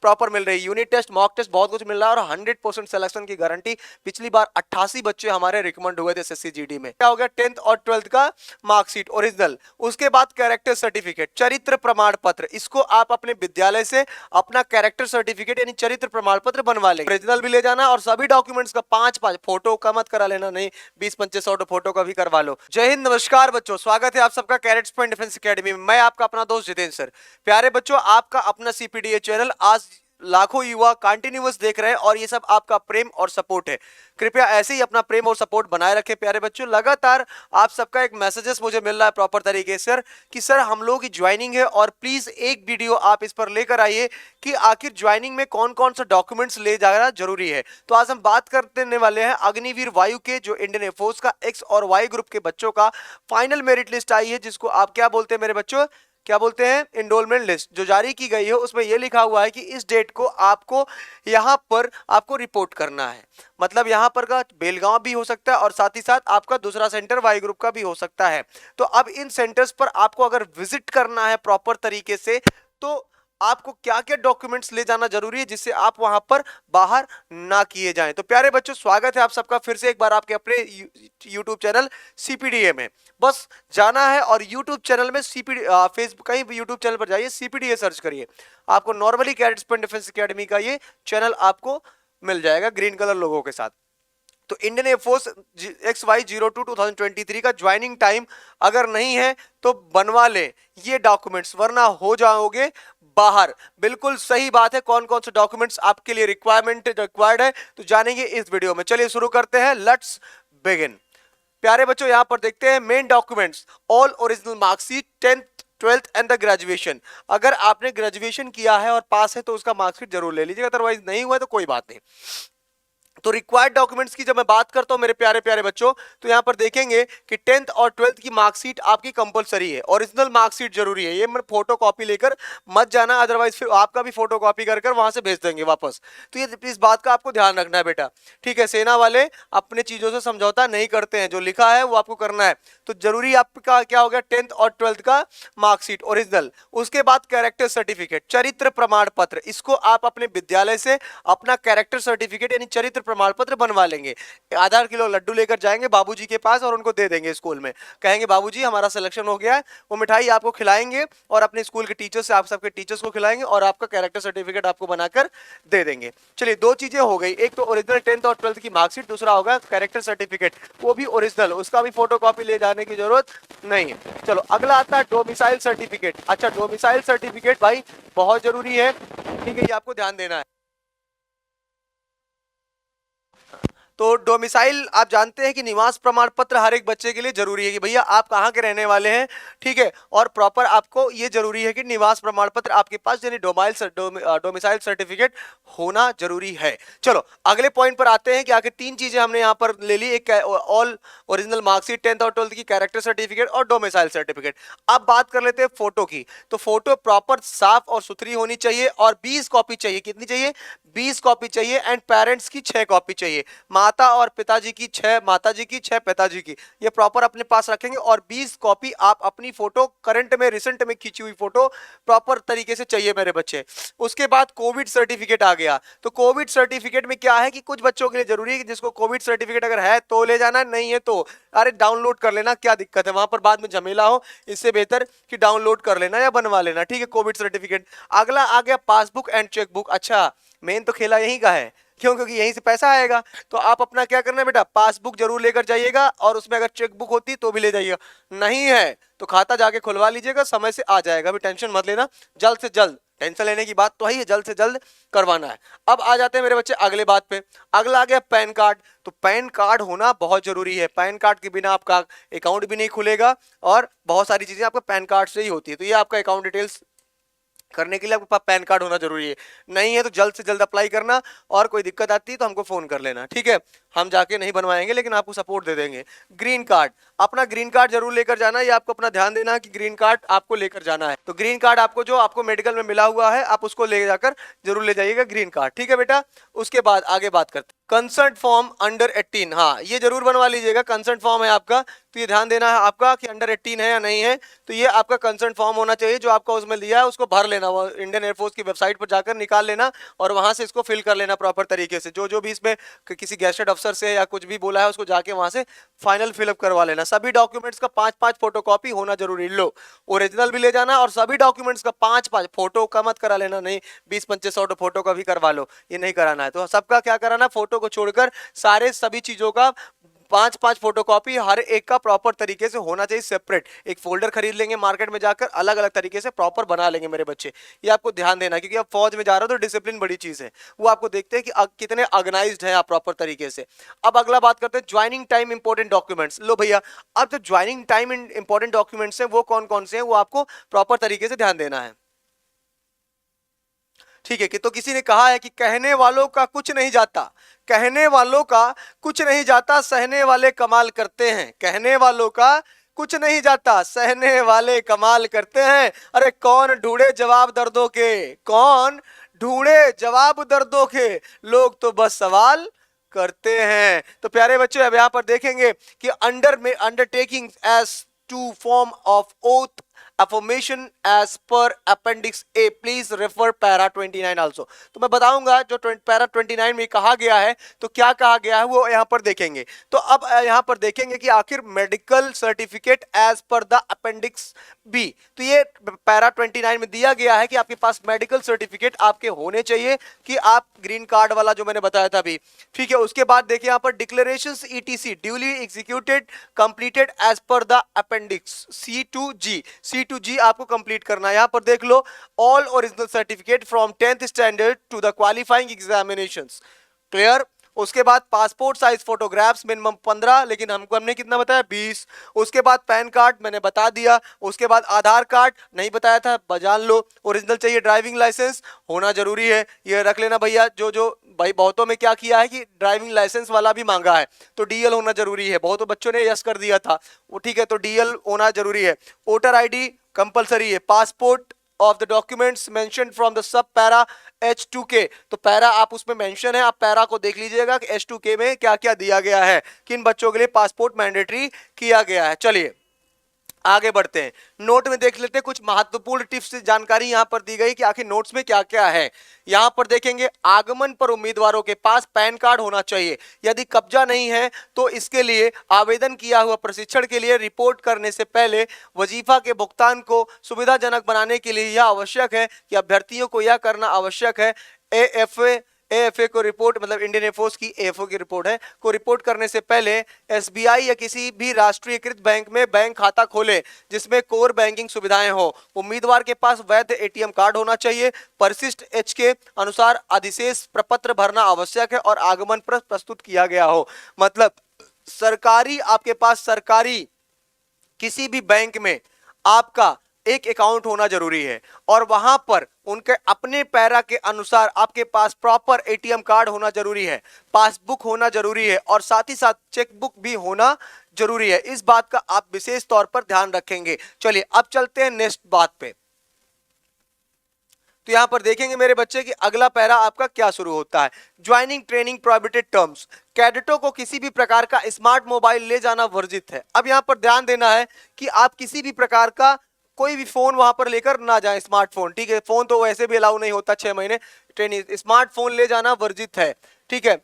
Proper मिल रही है। Unit test, mock test बहुत कुछ मिल रहा है और 100% सिलेक्शन की गारंटी। पिछली बार 88 बच्चे हमारे रिकमेंड हुए थे एसएससी जीडी में। क्या हो गया, 10th और 12th का मार्कशीट ओरिजिनल, उसके बाद कैरेक्टर सर्टिफिकेट, चरित्र प्रमाण पत्र, इसको आप अपने विद्यालय से अपना कैरेक्टर सर्टिफिकेट यानी चरित्र प्रमाण पत्र बनवा लेंगे। ओरिजिनल भी ले जाना और सभी डॉक्यूमेंट्स का 5-5 फोटो का मत करा लेना, नहीं 20-25 फोटो का भी करवा लो। जय हिंद, नमस्कार बच्चों, स्वागत है आप सबका कैडेट्स पॉइंट डिफेंस एकेडमी में। मैं आपका अपना दोस्त जितेंद्र सर। प्यारे बच्चों, आपका अपना सीपीडीए चैनल आज लाखों युवा कंटिन्यूअस देख रहे हैं और ये सब आपका प्रेम और सपोर्ट है। कृपया ऐसे ही अपना प्रेम और सपोर्ट बनाए रखें। प्यारे बच्चों, लगातार आप सबका एक मैसेजेस मुझे मिल रहा है प्रॉपर तरीके से कि सर हम लोगों की ज्वाइनिंग है और प्लीज एक वीडियो आप इस पर लेकर आइए कि आखिर ज्वाइनिंग में कौन कौन सा डॉक्यूमेंट्स ले जाना जरूरी है। तो आज हम बात करने वाले हैं अग्निवीर वायु के जो इंडियन एयरफोर्स का एक्स और वाई ग्रुप के बच्चों का फाइनल मेरिट लिस्ट आई है, जिसको आप क्या बोलते हैं मेरे बच्चों, क्या बोलते हैं, एनरोलमेंट लिस्ट जो जारी की गई है। उसमें यह लिखा हुआ है कि इस डेट को आपको यहां पर आपको रिपोर्ट करना है। मतलब यहां पर का बेलगांव भी हो सकता है और साथ ही साथ आपका दूसरा सेंटर वाई ग्रुप का भी हो सकता है। तो अब इन सेंटर्स पर आपको अगर विजिट करना है प्रॉपर तरीके से तो आपको क्या क्या डॉक्यूमेंट्स ले जाना जरूरी है जिससे आप वहां पर बाहर ना किए जाएं। तो प्यारे बच्चों, स्वागत है आप सबका फिर से एक बार आपके अपने YouTube चैनल सीपीडीए में। बस जाना है और YouTube चैनल में फेसबुक कहीं भी YouTube चैनल पर जाइए, सीपीडीए सर्च करिए, आपको normally cadets point defence academy का ये चैनल आपको मिल जाएगा ग्रीन कलर लोगों के साथ। तो इंडियन एयरफोर्स XY02 2023 का ज्वाइनिंग टाइम अगर नहीं है तो बनवा ले ये डॉक्यूमेंट्स, वरना हो जाओगे बाहर। बिल्कुल सही बात है। कौन कौन से डॉक्यूमेंट्स आपके लिए रिक्वायर्ड है तो जानेंगे इस वीडियो में। चलिए शुरू करते हैं, लेट्स बिगिन। प्यारे बच्चों, यहां पर देखते हैं main documents, all original marksheet 10th 12th and the graduation. अगर आपने ग्रेजुएशन किया है और पास है तो उसका मार्कशीट जरूर ले लीजिएगा, अदरवाइज नहीं हुआ तो कोई बात नहीं। तो रिक्वायर्ड डॉक्यूमेंट्स की जब मैं बात करता हूं मेरे प्यारे प्यारे बच्चों, तो यहां पर देखेंगे कि 10th और 12th की मार्कशीट आपकी कंपलसरी है, ओरिजिनल मार्कशीट जरूरी है। ये मैं फोटो कॉपी लेकर मत जाना, अदरवाइज फिर आपका भी फोटो कॉपी कर वहां से भेज देंगे वापस। तो ये इस बात का आपको ध्यान रखना है बेटा, ठीक है। सेना वाले अपने चीजों से समझौता नहीं करते हैं, जो लिखा है वो आपको करना है। तो जरूरी आपका क्या हो गया, 10th और 12th का मार्कशीट ओरिजिनल। उसके बाद कैरेक्टर सर्टिफिकेट, चरित्र प्रमाण पत्र, इसको आप अपने विद्यालय से अपना कैरेक्टर सर्टिफिकेट यानी चरित्र प्रमाण पत्र बनवा लेंगे। आधा किलो लड्डू लेकर जाएंगे बाबूजी के पास और उनको दे देंगे स्कूल में, कहेंगे बाबूजी हमारा सिलेक्शन हो गया है। वो मिठाई आपको खिलाएंगे और अपने स्कूल के टीचर्स से आप सबके टीचर्स को खिलाएंगे और आपका कैरेक्टर सर्टिफिकेट आपको बनाकर दे देंगे। चलिए, दो चीजें हो गई, एक तो ओरिजिनल 10th और 12th की मार्कशीट, दूसरा होगा कैरेक्टर सर्टिफिकेट, वो भी ओरिजिनल, उसका भी फोटो कॉपी ले जाने की जरूरत नहीं है। चलो अगला आता है डोमिसाइल सर्टिफिकेट। अच्छा, डोमिसाइल सर्टिफिकेट भाई बहुत जरूरी है, ठीक है, ये आपको ध्यान देना है। तो डोमिसाइल आप जानते हैं कि निवास प्रमाण पत्र हर एक बच्चे के लिए जरूरी है कि भैया आप कहाँ के रहने वाले हैं, ठीक है, और प्रॉपर आपको ये जरूरी है कि निवास प्रमाण पत्र आपके पास यानी डोमिसाइल सर्टिफिकेट होना जरूरी है। चलो अगले पॉइंट पर आते हैं कि आखिर तीन चीजें हमने यहाँ पर ले ली, एक ऑल ओरिजिनल मार्कशीट 10th और 12th की, कैरेक्टर सर्टिफिकेट और डोमिसाइल सर्टिफिकेट। अब बात कर लेते हैं फोटो की। तो फोटो प्रॉपर साफ और सुथरी होनी चाहिए और 20 कॉपी चाहिए। कितनी चाहिए, 20 कॉपी चाहिए एंड पेरेंट्स की 6 कॉपी चाहिए। माता और पिताजी की 6, माताजी की 6, पिताजी की, ये प्रॉपर अपने पास रखेंगे। और 20 कॉपी आप अपनी फोटो करंट में रिसेंट में खींची हुई फोटो प्रॉपर तरीके से चाहिए मेरे बच्चे। उसके बाद कोविड सर्टिफिकेट आ गया। तो कोविड सर्टिफिकेट में क्या है कि कुछ बच्चों के लिए जरूरी है कि जिसको कोविड सर्टिफिकेट अगर है तो ले जाना, नहीं है तो अरे डाउनलोड कर लेना, क्या दिक्कत है, वहां पर बाद में झमेला हो, इससे बेहतर कि डाउनलोड कर लेना या बनवा लेना, ठीक है, कोविड सर्टिफिकेट। अगला आ गया पासबुक एंड चेकबुक। अच्छा, मेन तो खेला यहीं का है, क्यों, क्योंकि यहीं से पैसा आएगा। तो आप अपना क्या करना है बेटा, पासबुक जरूर लेकर जाइएगा और उसमें अगर चेकबुक होती तो भी ले जाइएगा, नहीं है तो खाता जाके खुलवा लीजिएगा, समय से आ जाएगा, अभी टेंशन मत लेना, जल्द से जल्द, टेंशन लेने की बात तो है, जल्द से जल्द करवाना है। अब आ जाते हैं मेरे बच्चे अगले बात पे। अगला आ गया पैन कार्ड। तो पैन कार्ड होना बहुत जरूरी है, पैन कार्ड के बिना आपका अकाउंट भी नहीं खुलेगा और बहुत सारी चीजें आपका पैन कार्ड से ही होती है। तो ये आपका अकाउंट डिटेल्स करने के लिए आपके पास पैन कार्ड होना जरूरी है, नहीं है तो जल्द से जल्द अप्लाई करना और कोई दिक्कत आती है तो हमको फोन कर लेना, ठीक है, हम जाके नहीं बनवाएंगे लेकिन आपको सपोर्ट दे देंगे। ग्रीन कार्ड, अपना ग्रीन कार्ड जरूर लेकर जाना, ये आपको अपना ध्यान देना कि ग्रीन कार्ड आपको लेकर जाना है। तो ग्रीन कार्ड आपको जो आपको मेडिकल में मिला हुआ है आप उसको ले जाकर जरूर ले जाइएगा, ग्रीन कार्ड, ठीक है बेटा। उसके बाद आगे बात करते हैं। कंसर्ट फॉर्म अंडर 18, हाँ ये जरूर बनवा लीजिएगा। कंसर्ट फॉर्म है आपका, तो ये ध्यान देना है आपका कि अंडर 18 है या नहीं है। तो ये आपका कंसर्ट फॉर्म होना चाहिए, जो आपका उसमें दिया है उसको भर लेना, वो इंडियन एयरफोर्स की वेबसाइट पर जाकर निकाल लेना और वहां से इसको फिल कर लेना प्रॉपर तरीके से। जो जो भी इसमें किसी गेस्टेड अफसर से या कुछ भी बोला है उसको जाके वहां से फाइनल फिलअप करवा लेना। सभी डॉक्यूमेंट्स का 5-5 फोटोकॉपी होना जरूरी। लो ओरिजिनल भी ले जाना और सभी डॉक्यूमेंट्स का 5-5 फोटो का मत करा लेना, नहीं 20-25 फोटो का भी करवा लो, ये नहीं कराना है। तो सबका क्या कराना, फोटो को छोड़कर सारे सभी चीजों का 5-5 फोटोकॉपी हर एक का प्रॉपर तरीके से होना चाहिए। सेपरेट एक फोल्डर खरीद लेंगे मार्केट में जाकर, अलग अलग तरीके से प्रॉपर बना लेंगे मेरे बच्चे। ये आपको ध्यान देना, क्योंकि आप फौज में जा रहे हो तो डिसिप्लिन बड़ी चीज है, वो आपको देखते हैं कि कितने ऑर्गेनाइज्ड हैं आप प्रॉपर तरीके से। अब अगला बात करते हैं ज्वाइनिंग टाइम इंपॉर्टेंट डॉक्यूमेंट्स। लो भैया, अब जो ज्वाइनिंग टाइम इंपॉर्टेंट डॉक्यूमेंट्स हैं वो कौन कौन से हैं, वो आपको प्रॉपर तरीके से ध्यान देना है। ठीक है कि तो किसी ने कहा है कि कहने वालों का कुछ नहीं जाता, कहने वालों का कुछ नहीं जाता, सहने वाले कमाल करते हैं। कहने वालों का कुछ नहीं जाता, सहने वाले कमाल करते हैं। अरे कौन ढूंढे जवाब दर्दों के, कौन ढूंढे जवाब दर्दों के, लोग तो बस सवाल करते हैं। तो प्यारे बच्चों अब यहां पर देखेंगे कि undertaking as to form of oath affirmation as per appendix A, please refer para 29 also। तो मैं बताऊंगा जो पैरा 29 में कहा गया है तो क्या कहा गया है वो यहां पर देखेंगे। तो अब यहां पर देखेंगे कि आखिर medical certificate as per the appendix B, तो ये पैरा 29 में दिया गया है कि आपके पास मेडिकल सर्टिफिकेट आपके होने चाहिए, कि आप ग्रीन कार्ड वाला जो मैंने बताया था अभी। ठीक है, उसके बाद देखिए यहां पर declarations ETC duly executed completed as per the appendix C2G आपको कंप्लीट करना है। यहां पर देख लो, all original certificate from 10th standard to the qualifying examinations, clear. उसके बाद पासपोर्ट साइज फोटोग्राफ्स मिनिमम 15, लेकिन हमने कितना बताया 20। उसके बाद पैन कार्ड मैंने बता दिया। उसके बाद आधार कार्ड नहीं बताया था, बजान लो। ओरिजिनल चाहिए, ड्राइविंग लाइसेंस होना जरूरी है, ये रख लेना भैया। जो जो भाई बहुतों में क्या किया है कि ड्राइविंग लाइसेंस वाला भी मांगा है, तो डीएल होना जरूरी है। बहुतों बच्चों ने यस कर दिया था वो, ठीक है, तो डीएल होना जरूरी है। वोटर आईडी कंपलसरी है। Passport of the documents mention from the sub para H2K, तो पैरा आप उसमें मेंशन है, आप पैरा को देख लीजिएगा कि H2K में क्या क्या दिया गया है, किन बच्चों के लिए पासपोर्ट मैंडेटरी किया गया है। चलिए आगे बढ़ते हैं, नोट में देख लेते हैं कुछ महत्वपूर्ण टिप्स जानकारी यहां पर दी गई कि आखिर नोट्स में क्या क्या है। यहां पर देखेंगे आगमन पर उम्मीदवारों के पास पैन कार्ड होना चाहिए। यदि कब्जा नहीं है तो इसके लिए आवेदन किया हुआ प्रशिक्षण के लिए रिपोर्ट करने से पहले वजीफा के भुगतान को सुविधाजनक बनाने के लिए यह आवश्यक है कि अभ्यर्थियों को यह करना आवश्यक है। एएफए को रिपोर्ट, मतलब इंडियन एयरफोर्स की एएफओ की रिपोर्ट है, को रिपोर्ट करने से पहले एसबीआई या किसी भी राष्ट्रीयकृत बैंक में बैंक खाता खोले जिसमें कोर बैंकिंग सुविधाएं हो। उम्मीदवार के पास वैध एटीएम कार्ड होना चाहिए। परिशिष्ट एच के अनुसार अधिशेष प्रपत्र भरना आवश्यक है और आगमन पर प्रस्तुत किया गया हो। मतलब सरकारी, आपके पास सरकारी किसी भी बैंक में आपका एक अकाउंट होना जरूरी है और वहां पर उनके अपने पैरा के अनुसार आपके पास प्रॉपर एटीएम कार्ड होना जरूरी है, पासबुक होना जरूरी है और साथ ही साथ चेकबुक भी होना जरूरी है। इस बात का आप विशेष तौर पर ध्यान रखेंगे। चलिए अब चलते हैं नेक्स्ट बात पे। तो यहां पर देखेंगे मेरे बच्चे कि अगला पैरा आपका क्या शुरू होता है। ज्वाइनिंग ट्रेनिंग प्रोहिबिटेड टर्म्स, कैडेटों को किसी भी प्रकार का स्मार्ट मोबाइल ले जाना वर्जित है। अब यहां पर ध्यान देना है कि आप किसी भी प्रकार का कोई भी फोन वहां पर लेकर ना जाएं, स्मार्टफोन, ठीक है। फोन तो वैसे भी अलाउ नहीं होता 6 महीने ट्रेनिंग, स्मार्टफोन ले जाना वर्जित है, ठीक है,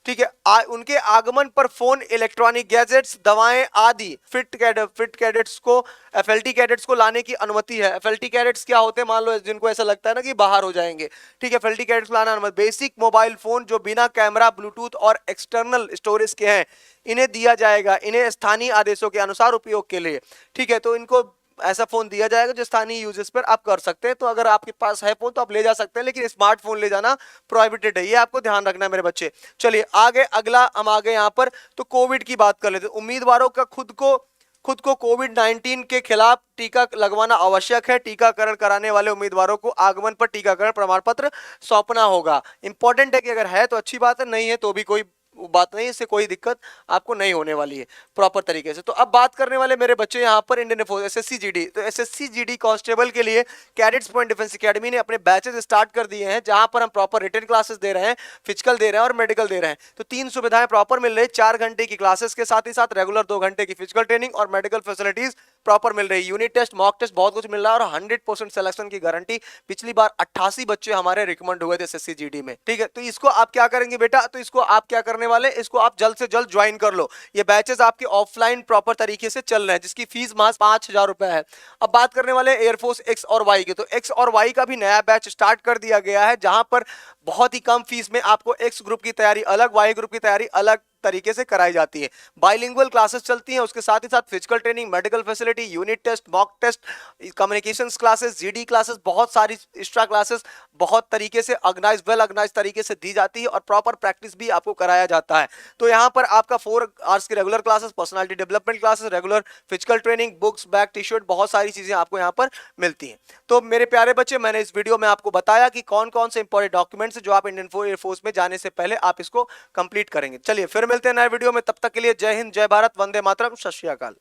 ठीक है। उनके आगमन पर फोन, इलेक्ट्रॉनिक गैजेट्स, दवाएं आदि फिट कैडेट्स को, एफएलटी कैडेट्स को लाने की अनुमति है। एफएलटी कैडेट्स क्या होते हैं, मान लो जिनको ऐसा लगता है ना कि बाहर हो जाएंगे, ठीक है, एफएलटी कैडेट्स लाना अनुमति। बेसिक मोबाइल फोन जो बिना कैमरा, ब्लूटूथ और एक्सटर्नल स्टोरेज के हैं, इन्हें दिया जाएगा, इन्हें स्थानीय आदेशों के अनुसार उपयोग के लिए, ठीक है। तो इनको ऐसा फोन दिया जाएगा जो स्थानीय यूजेस पर आप कर सकते हैं। तो अगर आपके पास है फोन तो आप ले जा सकते हैं, लेकिन स्मार्टफोन ले जाना प्रोहिबिटेड है, ये आपको ध्यान रखना है मेरे बच्चे। चलिए आगे, अगला हम आगे यहाँ पर तो कोविड की बात कर लेते हैं। उम्मीदवारों का खुद को कोविड-19 के खिलाफ टीका लगवाना आवश्यक है। टीकाकरण कराने वाले उम्मीदवारों को आगमन पर टीकाकरण प्रमाण पत्र सौंपना होगा। इंपॉर्टेंट है कि अगर है तो अच्छी बात है, नहीं है तो भी कोई बात नहीं, इससे कोई दिक्कत आपको नहीं होने वाली है प्रॉपर तरीके से। तो अब बात करने वाले मेरे बच्चे यहाँ पर इंडियन फोर्स एसएससी जीडी, तो एसएससी जीडी कांस्टेबल के लिए कैडेट्स पॉइंट डिफेंस एकेडमी ने अपने बैचेस स्टार्ट कर दिए हैं, जहां पर हम प्रॉपर रिटन क्लासेस दे रहे हैं, फिजिकल दे रहे हैं और मेडिकल दे रहे हैं। तो 3 सुविधाएं प्रॉपर मिल रही है, 4 घंटे की क्लासेस के साथ ही साथ रेगुलर 2 घंटे की फिजिकल ट्रेनिंग और मेडिकल फैसिलिटीज प्रॉपर मिल रही है। यूनिट टेस्ट, मॉक टेस्ट बहुत कुछ मिल रहा है और 100% सिलेक्शन की गारंटी। पिछली बार 88 बच्चे हमारे रिकमेंड हुए थे एसएससी जीडी में, ठीक है। तो इसको आप क्या करेंगे बेटा, तो इसको आप क्या करने वाले, इसको आप जल्द से जल्द ज्वाइन कर लो। ये बैचेस आपके ऑफलाइन प्रॉपर तरीके से चल रहे हैं, जिसकी फीस मास 5000 रुपए है। अब बात करने वाले एयरफोर्स एक्स और वाई की, तो एक्स और वाई का भी नया बैच स्टार्ट कर दिया गया है, जहां पर बहुत ही कम फीस में आपको एक्स ग्रुप की तैयारी अलग, वाई ग्रुप की तैयारी अलग तरीके से कराई जाती है। बाइलिंगुअल क्लासेस चलती हैं, उसके साथ ही साथ physical training, medical facility, unit test, mock test, communications classes, GD classes, बहुत सारी एक्स्ट्रा क्लासेस बहुत तरीके से ऑर्गेनाइज, वेल ऑर्गेनाइज तरीके से दी जाती है और प्रॉपर प्रैक्टिस भी आपको कराया जाता है। तो यहाँ पर आपका 4 आवर्स की regular classes, personality development classes, regular physical training, books, bag, T shirt, बहुत सारी चीजें आपको यहाँ पर मिलती हैं। तो मेरे प्यारे बच्चे, मैंने इस वीडियो में आपको बताया कि कौन कौन से इंपॉर्टेंट डॉक्यूमेंट्स जो आप इंडियन एयरफोर्स में जाने से पहले आप इसको कंप्लीट करेंगे। चलिए फिर मिलते हैं नए वीडियो में, तब तक के लिए जय हिंद, जय भारत, वंदे मातरम, सत श्री अकाल।